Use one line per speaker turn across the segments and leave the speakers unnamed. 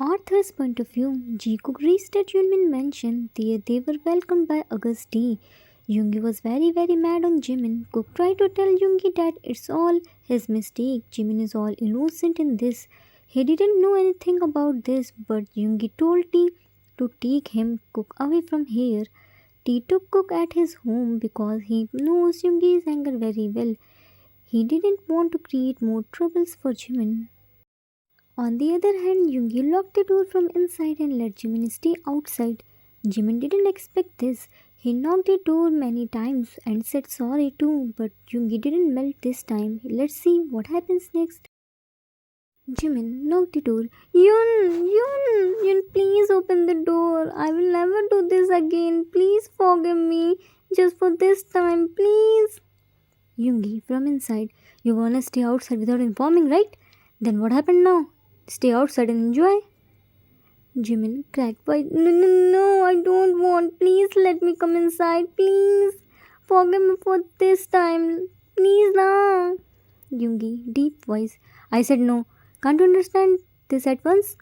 Arthur's point of view, Jikook reached at Yoonmin mansion. There they were welcomed by August D. Yoongi was very mad on Jimin. Cook tried to tell Yoongi that it's all his mistake. Jimin is all innocent in this. He didn't know anything about this, but Yoongi told T to take him Cook away from here. T took Cook at his home because he knows Yoongi's anger very well. He didn't want to create more troubles for Jimin. On the other hand, Yoongi locked the door from inside and let Jimin stay outside. Jimin didn't expect this. He knocked the door many times and said sorry too, but Yoongi didn't melt this time. Let's see what happens next. Jimin knocked the door. Yoon, please open the door. I will never do this again. Please forgive me. Just for this time, please. Yoongi from inside. You wanna stay outside without informing, right? Then what happened now? Stay outside and enjoy? Jimin cracked by no, I don't want. Please let me come inside. Please. Forgive me for this time. Please now. Yoongi, deep voice. I said no. Can't you understand this at once?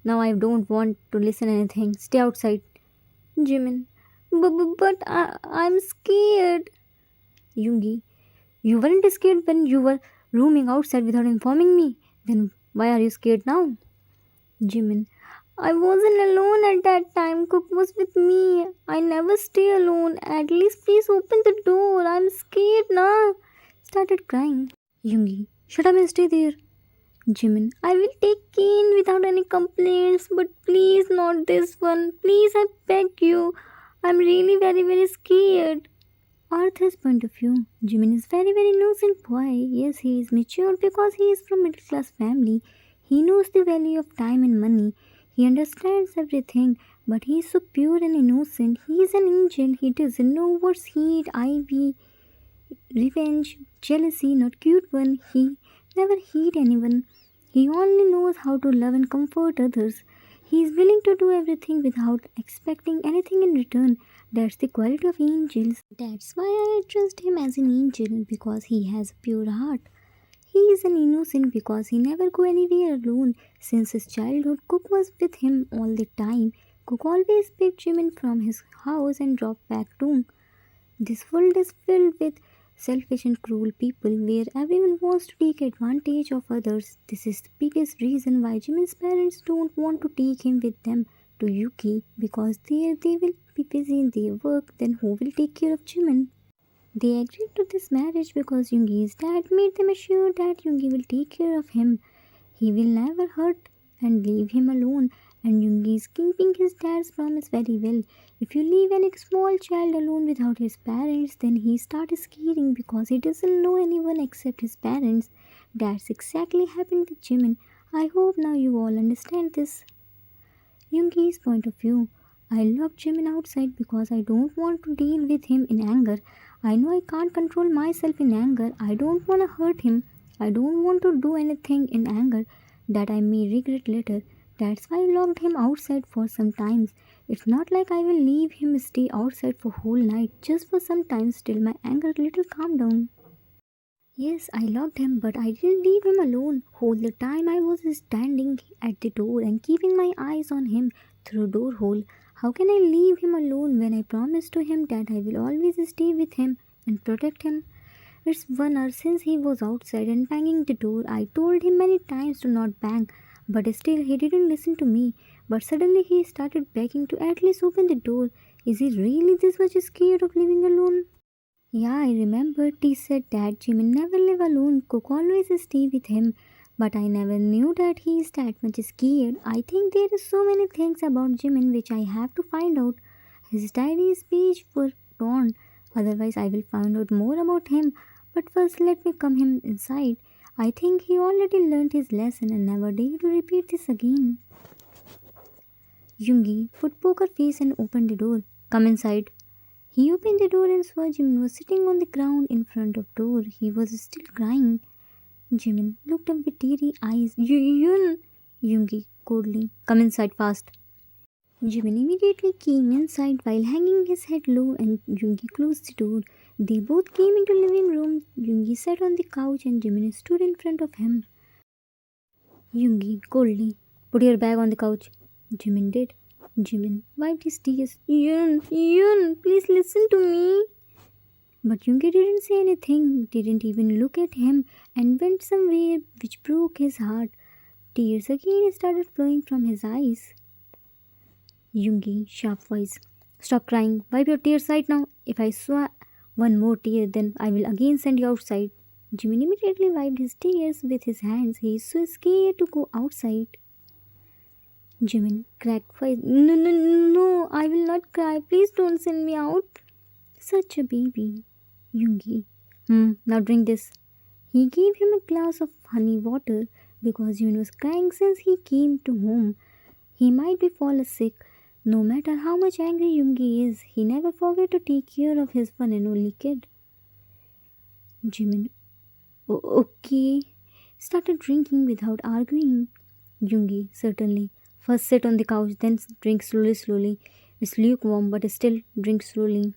Now I don't want to listen anything. Stay outside. Jimin. But I'm scared. Yoongi. You weren't scared when you were roaming outside without informing me. Then why are you scared now? Jimin. I wasn't alone at that time. Cook was with me. I never stay alone. At least please open the door. I'm scared now. Started crying. Yoongi. Shut up and stay there. Jimin. I will take cane without any complaints. But please not this one. Please I beg you. I'm really very scared. Arthur's point of view, Jimin is very innocent boy. Yes, he is mature because he is from middle class family. He knows the value of time and money. He understands everything, but he is so pure and innocent. He is an angel. He doesn't know what's hate, envy, revenge, jealousy, not cute one. He never hate anyone. He only knows how to love and comfort others. He is willing to do everything without expecting anything in return. That's the quality of angels. That's why I trust him as an angel, because he has a pure heart. He is an innocent because he never go anywhere alone. Since his childhood, Cook was with him all the time. Cook always picked Jimin from his house and dropped back home. This world is filled with selfish and cruel people where everyone wants to take advantage of others. This is the biggest reason why Jimin's parents don't want to take him with them to Yuki, because there they will be busy in their work. Then who will take care of Jimin? They agreed to this marriage because Yoongi's dad made them assure that Yoongi will take care of him. He will never hurt and leave him alone, and Yoongi is keeping his dad's promise very well. If you leave any small child alone without his parents, then he starts scaring because he doesn't know anyone except his parents. That's exactly happened with Jimin. I hope now you all understand this. Yoongi's point of view. I locked Jimin outside because I don't want to deal with him in anger. I know I can't control myself in anger. I don't want to hurt him. I don't want to do anything in anger that I may regret later. That's why I locked him outside for some times. It's not like I will leave him stay outside for whole night, just for some time till my anger little calm down. Yes, I locked him, but I didn't leave him alone. Whole the time I was standing at the door and keeping my eyes on him through door hole. How can I leave him alone when I promised to him that I will always stay with him and protect him? It's 1 hour since he was outside and banging the door. I told him many times to not bang, but still he didn't listen to me. But suddenly he started begging to at least open the door. Is he really this much scared of living alone? Yeah, I remember T said that Jimin never live alone. Cook always stay with him. But I never knew that he is that much scared. I think there is so many things about Jimin which I have to find out. His diary's page were torn. Otherwise I will find out more about him. But first let me come him inside. I think he already learned his lesson and never dare to repeat this again. Yoongi put poker face and opened the door. Come inside. He opened the door and saw Jimin was sitting on the ground in front of door. He was still crying. Jimin looked up with teary eyes. Yoongi coldly. Come inside fast. Jimin immediately came inside while hanging his head low, and Yoongi closed the door. They both came into the living room. Yoongi sat on the couch and Jimin stood in front of him. Yoongi coldly. Put your bag on the couch. Jimin did. Jimin wiped his tears. Yoon, please listen to me. But Yoongi didn't say anything, didn't even look at him, and went somewhere which broke his heart. Tears again started flowing from his eyes. Yoongi, sharp voice. Stop crying. Wipe your tears right now. If I saw one more tear, then I will again send you outside. Jimin immediately wiped his tears with his hands. He is so scared to go outside. Jimin cracked voice. No, I will not cry. Please don't send me out. Such a baby. Yoongi. Now drink this. He gave him a glass of honey water because Yoon was crying since he came to home. He might be fall sick. No matter how much angry Yoongi is, he never forget to take care of his one and only kid. Jimin. Okay. Started drinking without arguing. Yoongi. Certainly. First sit on the couch, then drink slowly. It's lukewarm, but still drink slowly.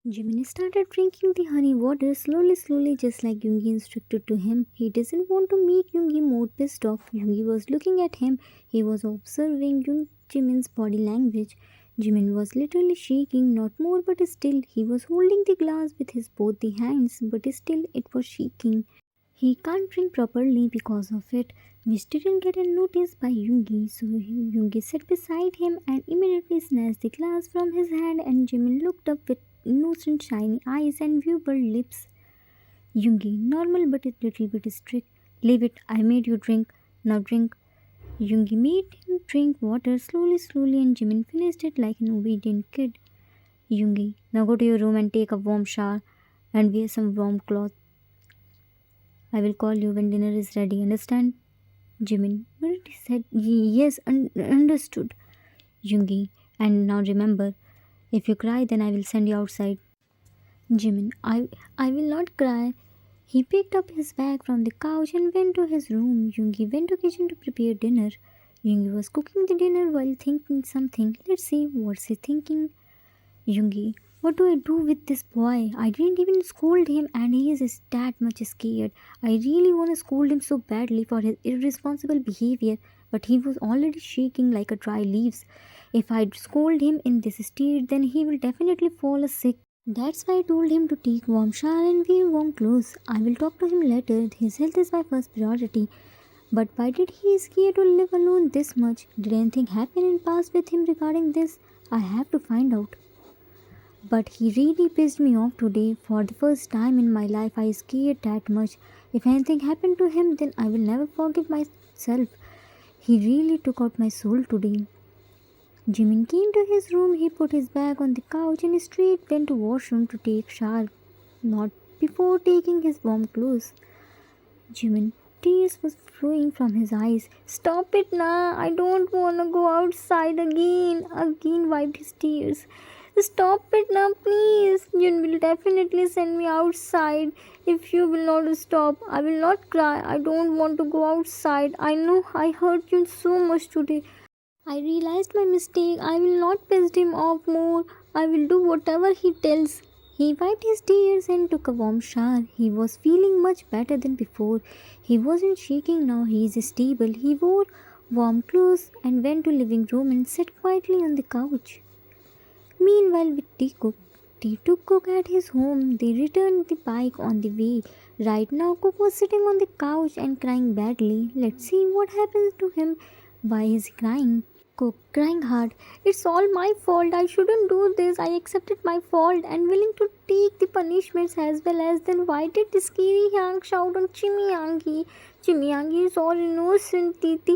Jimin started drinking the honey water slowly, just like Yoongi instructed to him. He doesn't want to make Yoongi more pissed off. Yoongi was looking at him. He was observing Jimin's body language. Jimin was literally shaking, not more, but still. He was holding the glass with his both the hands, but still it was shaking. He can't drink properly because of it, which didn't get a notice by Yoongi. So Yoongi sat beside him and immediately snatched the glass from his hand, and Jimin looked up with innocent shiny eyes and viewable lips. Yoongi, normal but a little bit strict. Leave it, I made you drink. Now drink. Yoongi made him drink water slowly, and Jimin finished it like an obedient kid. Yoongi, now go to your room and take a warm shower and wear some warm clothes. I will call you when dinner is ready, understand? Jimin, but he said, yes, understood. Yoongi, and now remember, if you cry, then I will send you outside. Jimin, I will not cry. He picked up his bag from the couch and went to his room. Yoongi went to kitchen to prepare dinner. Yoongi was cooking the dinner while thinking something. Let's see what's he thinking. Yoongi, what do I do with this boy? I didn't even scold him and he is that much scared. I really want to scold him so badly for his irresponsible behavior, but he was already shaking like a dry leaves. If I scold him in this state, then he will definitely fall sick. That's why I told him to take warm shower and wear warm clothes. I will talk to him later. His health is my first priority. But why did he scare to live alone this much? Did anything happen in past with him regarding this? I have to find out. But he really pissed me off today. For the first time in my life, I scared that much. If anything happened to him, then I will never forgive myself. He really took out my soul today. Jimin came to his room. He put his bag on the couch and straight went to washroom to take shower, not before taking his warm clothes. Jimin, tears was flowing from his eyes. Stop it now, I don't wanna go outside again. Again wiped his tears. Stop it now, please. Jun will definitely send me outside. If you will not stop, I will not cry. I don't want to go outside. I know I hurt you so much today. I realized my mistake. I will not piss him off more. I will do whatever he tells. He wiped his tears and took a warm shower. He was feeling much better than before. He wasn't shaking now. He is stable. He wore warm clothes and went to living room and sat quietly on the couch. Meanwhile, with Taekook, T took Cook at his home. They returned the bike on the way. Right now, Cook was sitting on the couch and crying badly. Let's see what happens to him. Why is he crying? Cook crying hard. It's all my fault. I shouldn't do this. I accepted my fault and willing to take the punishments as well as then why did the scary Yang shout on Chimiyangi? Chimiyangi is all innocent, Titi.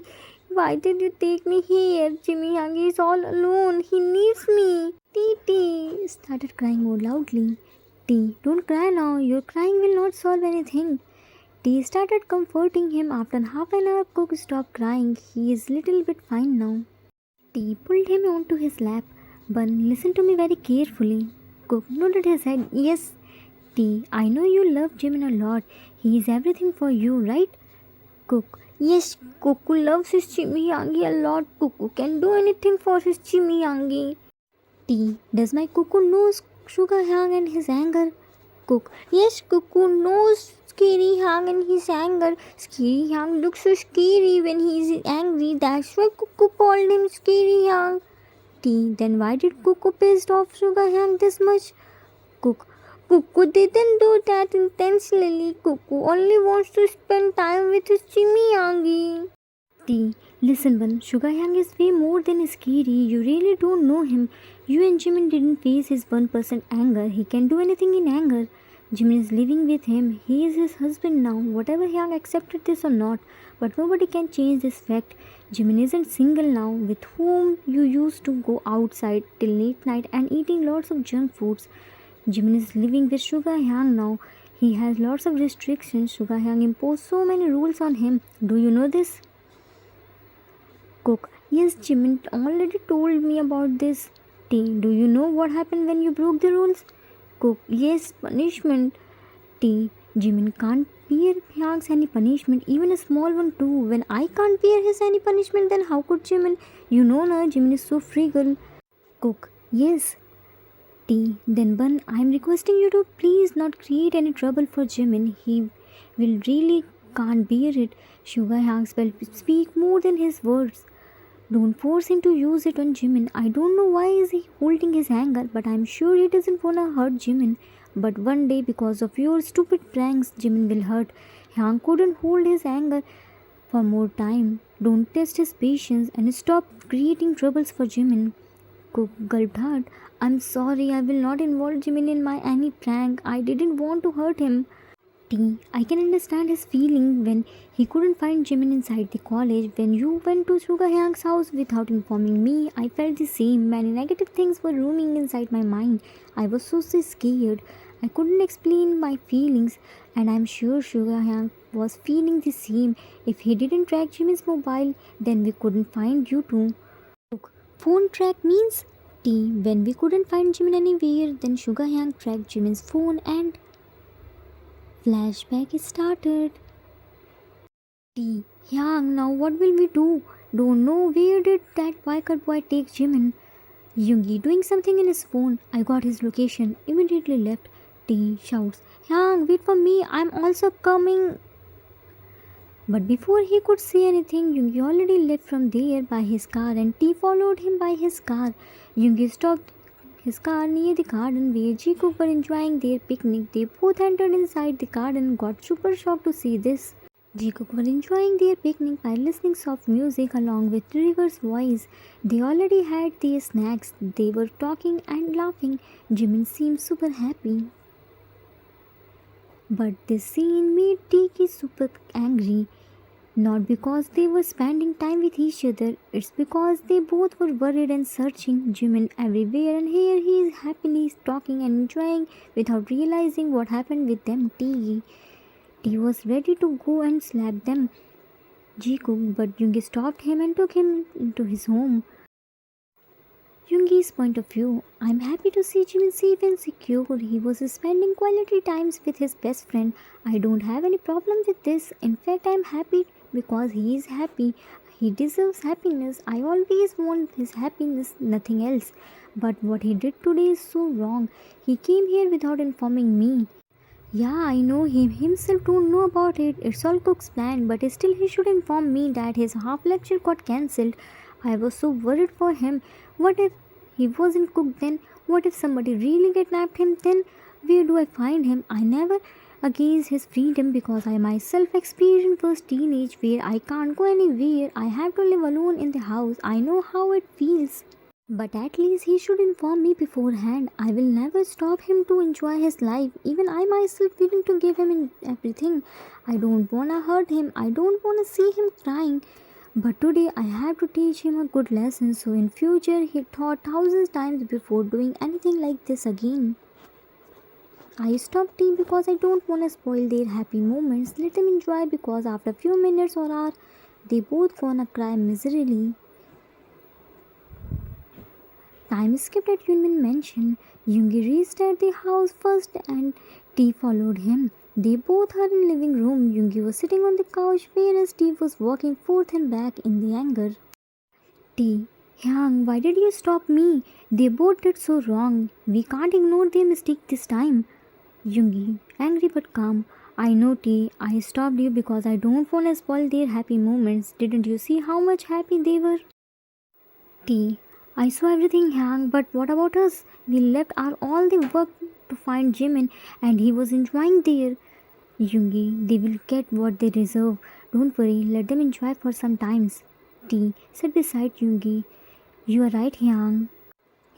Why did you take me here? Chimiyangi is all alone. He needs me. Titi started crying more loudly. T, don't cry now. Your crying will not solve anything. T started comforting him. After half an hour, Cook stopped crying. He is little bit fine now. T pulled him onto his lap. Bun, listen to me very carefully. Cook nodded his head. Yes, T, I know you love Jimin a lot. He is everything for you, right? Cook, yes, Cuckoo loves his Chimiyangi a lot. Cuckoo can do anything for his Chimiyangi. T, does my Cuckoo knows Sugar Yang and his anger? Cook, yes, Cuckoo knows scary Hyang in his anger. Scary Hyang looks so scary when he is angry. That's why Cuckoo called him Scary Hyang. Then why did Cuckoo pissed off Sugar Hyang this much? Cuckoo didn't do that intentionally. Cuckoo only wants to spend time with his Chimiyangi. Listen, Ban, Sugar Hyang is way more than scary. You really don't know him. You and Jimin didn't face his 1% anger. He can do anything in anger. Jimin is living with him. He is his husband now. Whatever Hyang accepted this or not. But nobody can change this fact. Jimin isn't single now, with whom you used to go outside till late night and eating lots of junk foods. Jimin is living with Sugar Hyang now. He has lots of restrictions. Sugar Hyang imposed so many rules on him. Do you know this? Cook. Yes, Jimin already told me about this. Do you know what happened when you broke the rules? Cook. Yes, punishment. Jimin can't bear Hyang's any punishment, even a small one too. When I can't bear his any punishment, then how could Jimin? You know na, Jimin is so frugal. Cook. Yes. Then Bun, I am requesting you to please not create any trouble for Jimin. He will really can't bear it. Sugar Hyang's will speak more than his words. Don't force him to use it on Jimin. I don't know why is he holding his anger, but I'm sure he doesn't wanna hurt Jimin. But one day, because of your stupid pranks, Jimin will hurt. Hyang couldn't hold his anger for more time. Don't test his patience and stop creating troubles for Jimin. Cook gulped hard. I'm sorry, I will not involve Jimin in my any prank. I didn't want to hurt him. I can understand his feeling when he couldn't find Jimin inside the college. When you went to Sugar Hyang's house without informing me, I felt the same. Many negative things were roaming inside my mind. I was so scared. I couldn't explain my feelings, and I'm sure Sugar Hyang was feeling the same. If he didn't track Jimin's mobile, then we couldn't find you too. Phone track means? When we couldn't find Jimin anywhere, then Sugar Hyang tracked Jimin's phone and flashback started. Hyang, now what will we do? Don't know where did that biker boy take Jimin. Yoongi doing something in his phone. I got his location. Immediately left. Shouts, Hyang, wait for me. I'm also coming. But before he could say anything, Yoongi already left from there by his car and T followed him by his car. Yoongi stopped his car near the garden where Jikook were enjoying their picnic. They both entered inside the garden and got super shocked to see this. Jikook were enjoying their picnic by listening soft music along with River's voice. They already had their snacks. They were talking and laughing. Jimin seemed super happy. But this scene made Tiki super angry. Not because they were spending time with each other, it's because they both were worried and searching Jimin everywhere, and here he is happily talking and enjoying without realizing what happened with them. T was ready to go and slap them, Jikook, but Yoongi stopped him and took him into his home. Yoongi's point of view, I'm happy to see Jimin safe and secure. He was spending quality times with his best friend. I don't have any problem with this. In fact, I'm happy because he is happy. He deserves happiness. I always want his happiness, nothing else. But what he did today is so wrong. He came here without informing me. Yeah, I know him himself don't know about it. It's all Cook's plan, but still he should inform me that his half lecture got cancelled. I was so worried for him. What if he wasn't Cook then? What if somebody really kidnapped him then? Where do I find him? I never against his freedom because I myself experienced first teenage where I can't go anywhere. I have to live alone in the house. I know how it feels. But at least he should inform me beforehand. I will never stop him to enjoy his life. Even I myself willing to give him everything. I don't wanna hurt him. I don't wanna see him crying. But today I have to teach him a good lesson so in future he thought thousands times before doing anything like this again. I stopped tea because I don't want to spoil their happy moments. Let them enjoy because after few minutes or hour they both gonna cry miserably. Time skipped at Yoonmin mansion. Yoongi reached at the house first and T followed him. They both are in living room. Yoongi was sitting on the couch whereas Steve was walking forth and back in the anger. Hyang, why did you stop me? They both did so wrong. We can't ignore their mistake this time. Yoongi, angry but calm. I know, T. I stopped you because I don't want to spoil their happy moments. Didn't you see how much happy they were? T. I saw everything hang, but what about us? We left our all the work to find Jimin and he was enjoying there. Yoongi, they will get what they deserve. Don't worry, let them enjoy for some times. T. Sit beside Yoongi. You are right, Hyang.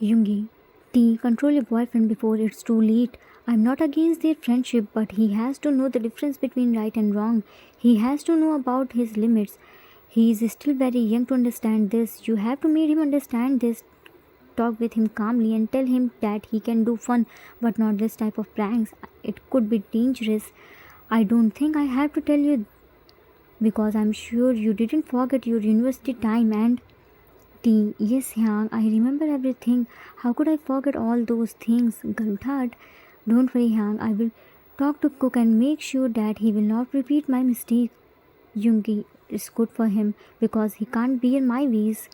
Yoongi, T. Control your boyfriend before it's too late. I'm not against their friendship, but he has to know the difference between right and wrong. He has to know about his limits. He is still very young to understand this. You have to make him understand this. Talk with him calmly and tell him that he can do fun, but not this type of pranks. It could be dangerous. I don't think I have to tell you because I'm sure you didn't forget your university time and T. Yes, Hyang, I remember everything. How could I forget all those things? Galthad. Don't worry, Hyang. I will talk to Cook and make sure that he will not repeat my mistake. Yoongi, is good for him because he can't bear my ways.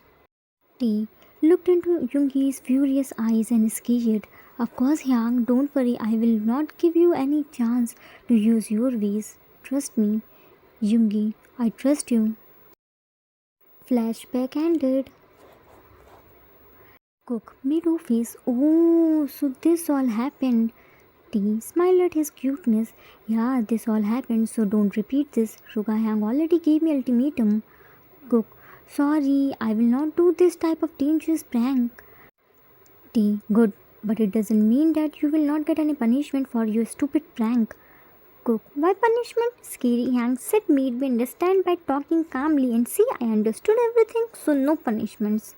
T. Looked into Yoongi's furious eyes and scared. Of course, Hyang, don't worry. I will not give you any chance to use your ways. Trust me. Yoongi, I trust you. Flashback ended. Cook made a face. Oh, so this all happened. T smiled at his cuteness. Yeah, this all happened, so don't repeat this. Hyang already gave me ultimatum. Cook, sorry, I will not do this type of dangerous prank. T, good, but it doesn't mean that you will not get any punishment for your stupid prank. Cook, why punishment? Scary Hyang said made me understand by talking calmly and see I understood everything, so no punishments.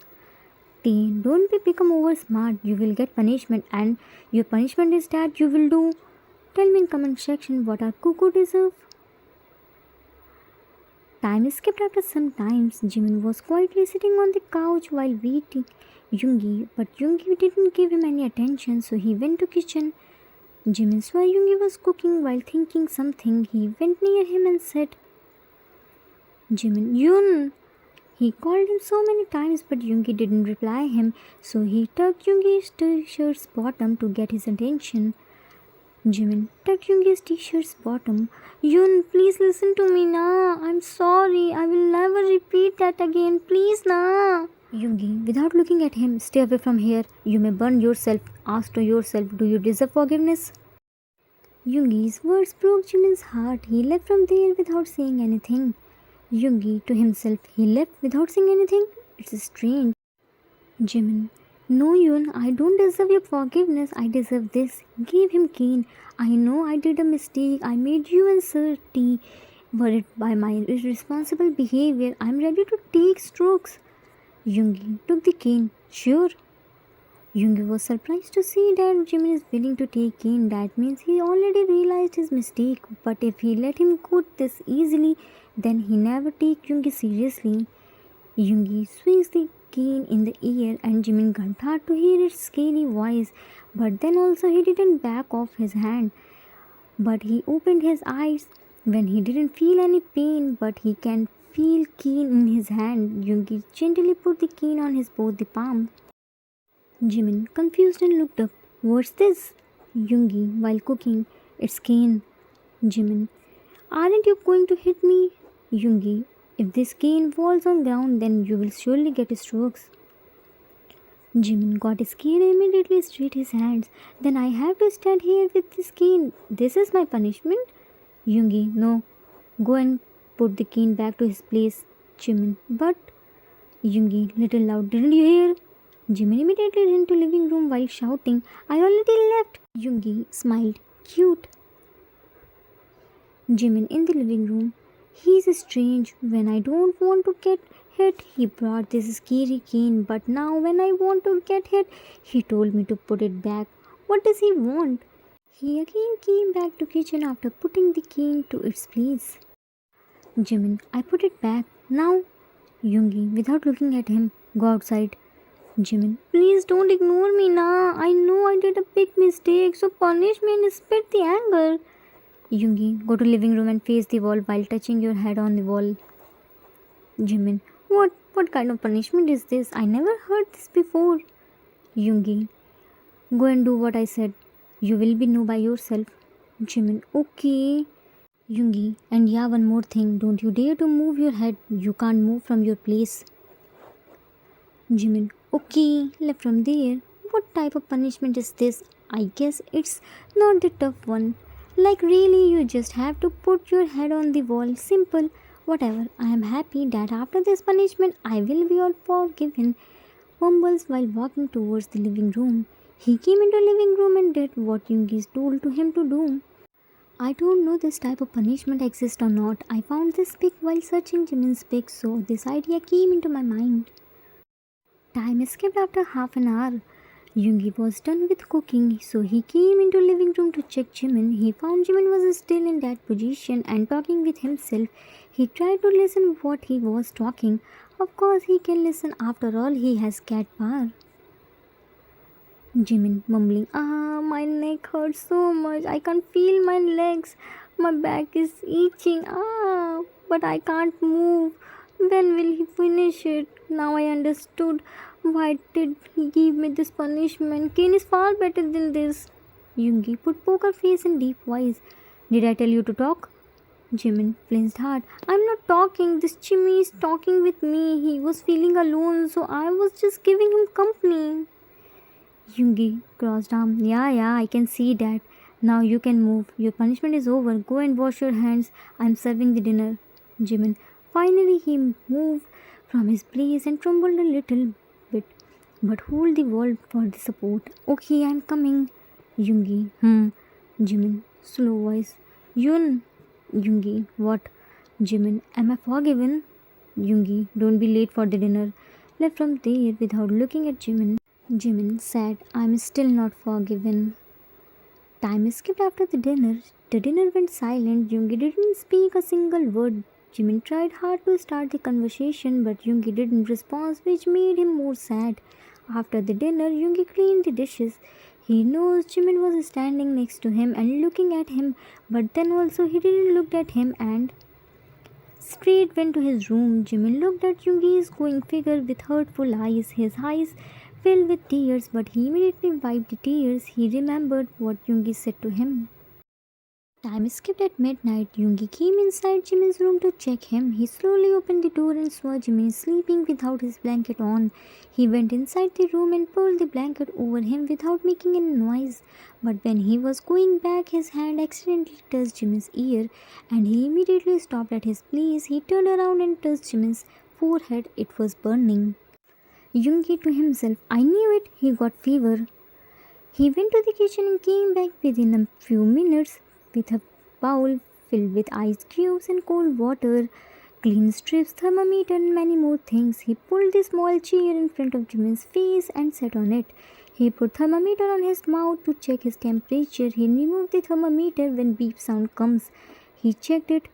T, don't become over smart. You will get punishment and your punishment is that you will do. Tell me in comment section what our cuckoo deserve. Time skipped after some times. Jimin was quietly sitting on the couch while waiting Yoongi, but Yoongi didn't give him any attention, so he went to kitchen. Jimin saw Yoongi was cooking while thinking something. He went near him and said, Jimin, Yoon! He called him so many times, but Yoongi didn't reply him, so he tugged Yoongi's t-shirt's bottom to get his attention. Jimin tugged Yoongi's t-shirt's bottom. Yoon, please listen to me, na. I'm sorry. I will never repeat that again. Please, na. Yoongi, without looking at him, stay away from here. You may burn yourself. Ask to yourself, do you deserve forgiveness? Yoongi's words broke Jimin's heart. He left from there without saying anything. Yoongi to himself, he left without saying anything. It's strange. Jimin, no Yoon, I don't deserve your forgiveness. I deserve this. Give him cane. I know I did a mistake. I made you and Sir T worried by my irresponsible behavior. I'm ready to take strokes. Yoongi took the cane. Sure. Yoongi was surprised to see that Jimin is willing to take cane. That means he already realized his mistake. But if he let him go this easily, then he never take Yoongi seriously. Yoongi swings the cane in the air and Jimin got hard to hear its scary voice. But then also he didn't back off his hand. But he opened his eyes when he didn't feel any pain, but he can feel cane in his hand. Yoongi gently put the cane on his both the palm. Jimin, confused and looked up. What's this? Yoongi, while cooking, it's cane. Jimin, aren't you going to hit me? Yoongi, if this cane falls on ground, then you will surely get strokes. Jimin got scared and immediately straightened his hands. Then I have to stand here with this cane. This is my punishment? Yoongi, no. Go and put the cane back to his place. Jimin, but... Yoongi, little loud, didn't you hear? Jimin immediately ran to living room while shouting, I already left. Yoongi smiled. Cute. Jimin in the living room. He's strange. When I don't want to get hit, he brought this scary cane. But now when I want to get hit, he told me to put it back. What does he want? He again came back to kitchen after putting the cane to its place. Jimin, I put it back. Now? Yoongi, without looking at him, go outside. Jimin, please don't ignore me, na. I know I did a big mistake, so punish me and spit the anger. Yoongi, go to living room and face the wall while touching your head on the wall. Jimin, what kind of punishment is this? I never heard this before. Yoongi, go and do what I said. You will be know by yourself. Jimin, okay. Yoongi, and yeah, one more thing, don't you dare to move your head. You can't move from your place. Jimin, okay, left from there. What type of punishment is this? I guess it's not the tough one. Like, really, you just have to put your head on the wall. Simple. Whatever. I am happy that after this punishment, I will be all forgiven. Mumbles while walking towards the living room. He came into the living room and did what Yoongi told to him to do. I don't know this type of punishment exists or not. I found this pic while searching Jimin's pic, so this idea came into my mind. Time skipped after half an hour. Yoongi was done with cooking, so he came into living room to check Jimin. He found Jimin was still in that position and talking with himself. He tried to listen what he was talking. Of course he can listen, after all he has cat power. Jimin mumbling, my neck hurts so much. I can't feel my legs. My back is itching. But I can't move. When will he finish it? Now I understood why did he give me this punishment. Kane is far better than this. Yoongi put poker face in deep voice. Did I tell you to talk? Jimin flinched hard. I'm not talking. This Jimmy is talking with me. He was feeling alone, so I was just giving him company. Yoongi crossed arm. Yeah, I can see that. Now you can move. Your punishment is over. Go and wash your hands. I'm serving the dinner. Jimin. Finally he moved from his place and trembled a little bit, but hold the wall for the support. Okay, I'm coming. Yoongi. Jimin. Slow voice. Yoongi. What? Jimin. Am I forgiven? Yoongi. Don't be late for the dinner. Left from there without looking at Jimin. Jimin said, I'm still not forgiven. Time skipped after the dinner. The dinner went silent. Yoongi didn't speak a single word. Jimin tried hard to start the conversation, but Yoongi didn't respond, which made him more sad. After the dinner, Yoongi cleaned the dishes. He knows Jimin was standing next to him and looking at him, but then also he didn't look at him and straight went to his room. Jimin looked at Yoongi's going figure with hurtful eyes. His eyes filled with tears, but he immediately wiped the tears. He remembered what Yoongi said to him. Time skipped at midnight. Yoongi came inside Jimin's room to check him. He slowly opened the door and saw Jimin sleeping without his blanket on. He went inside the room and pulled the blanket over him without making any noise. But when he was going back, his hand accidentally touched Jimin's ear and he immediately stopped at his place. He turned around and touched Jimin's forehead. It was burning. Yoongi to himself, I knew it. He got fever. He went to the kitchen and came back within a few minutes with a bowl filled with ice cubes and cold water, clean strips, thermometer and many more things. He pulled the small chair in front of Jimin's face and sat on it. He put thermometer on his mouth to check his temperature. He removed the thermometer when beep sound comes. He checked it.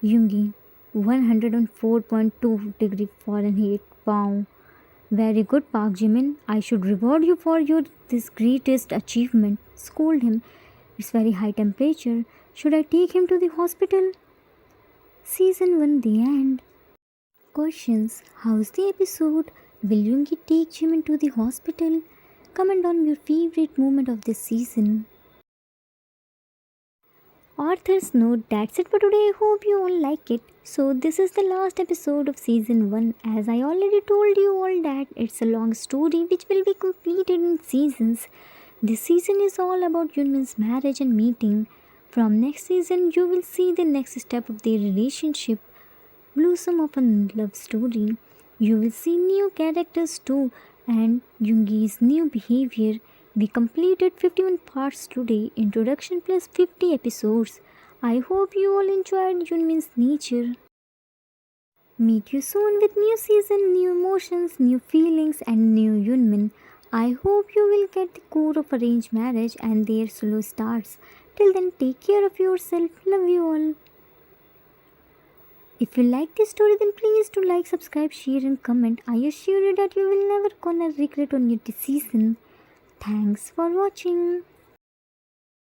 Yoongi, 104.2 degree Fahrenheit. Wow. Very good, Park Jimin. I should reward you for this greatest achievement. Scold him. It's very high temperature. Should I take him to the hospital? Season 1, the end. Questions. How's the episode? Will Yoongi take Jimin to the hospital? Comment on your favorite moment of this season. Author's note, that's it for today. I hope you all like it. So this is the last episode of season 1. As I already told you all that it's a long story which will be completed in seasons. This season is all about Yoonmin's marriage and meeting. From next season, you will see the next step of their relationship, blossom of a love story. You will see new characters too and Yoongi's new behavior. We completed 51 parts today, introduction plus 50 episodes. I hope you all enjoyed Yoonmin's nature. Meet you soon with new season, new emotions, new feelings and new Yoonmin. I hope you will get the core of arranged marriage and their solo starts. Till then, take care of yourself. Love you all. If you like this story, then please do like, subscribe, share and comment. I assure you that you will never gonna regret on your decision. Thanks for watching.